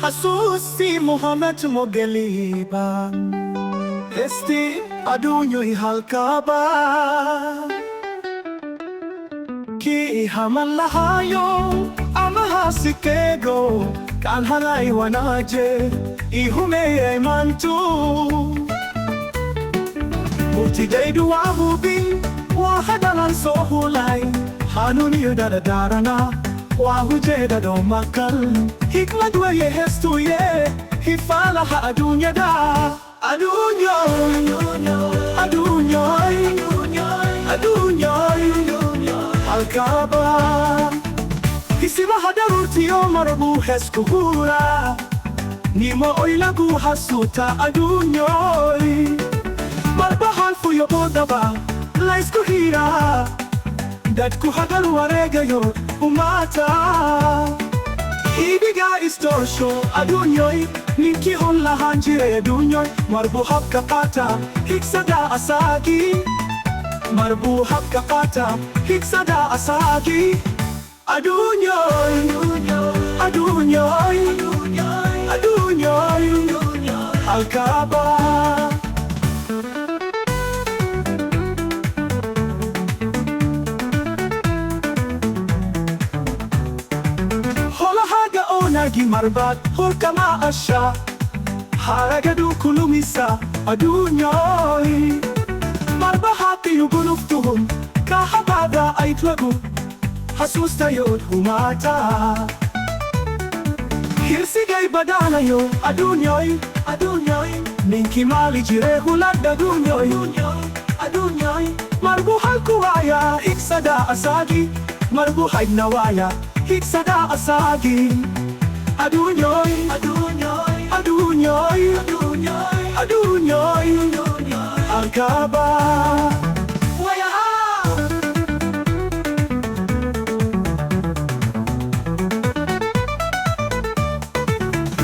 Xasuustii Maxamed Mooge Libaan heestii aduunyooy halkaaba kii haman lahaayo ama haasikeego kaan halay wanaaje ihumeeyay maantu murtidaydu waa hubin waa hadalan soo hulay hanuuniyo daradaarana waa hujeedado maqal hikmad weeye heestuye hifaalaha adduunyada aduunyooy halkaaba hisimaha daruurtiyo marbuu heesku huura nimo oy lagu hasuuta aduunyooy marba halfuyo boodaba laysku hiiraa dadku hadal wareegayo umaata iibigaa isdoorsho aduunyooy ninkii hun lahaan jiray aduunyooy marbuu habka qaata higsadaa asaagii marbuu habka qaata higsadaa asaagii aduunyooy halkaaba nagi marbaad hulkama asha haragadu kulumisa aduunyooy marba haqiyu guluftuhum kahabada aytlagu xasuustayood humaata hirsigay badaanayo aduunyooy ninkii maali jire hulad aduunyooy marbu halku waaya higsadaa asaagi marbu haydna waaya higsadaa asaagi aduunyooy halkaaba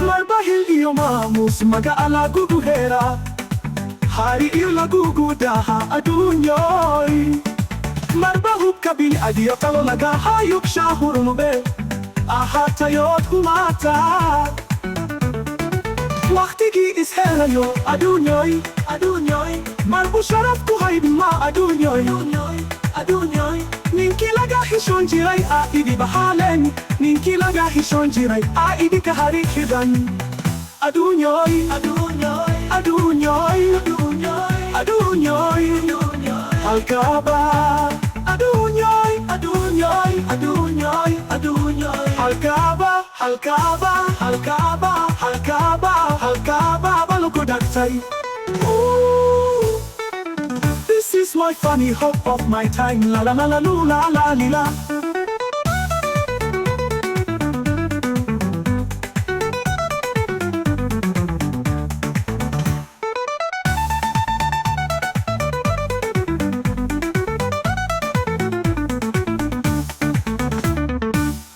marba hil iyo maamuus magaca lagugu heera hari iyo lagugu daha aduunyooy marba hubka bini'adiyo qalo lagaha yugshaa hurnube ahaatayood humaata wakhtigii ishelayo aduunyooy marbu sharaf ku haydma aduunyooy ninkii laga hishon jiray idi bahaaleen ninkii laga hishon jiray idinka hari hidan aduunyooy halkaaba aduunyooy halkaaba baluku dhagtay This is my funny hope of my time la la la la la la la la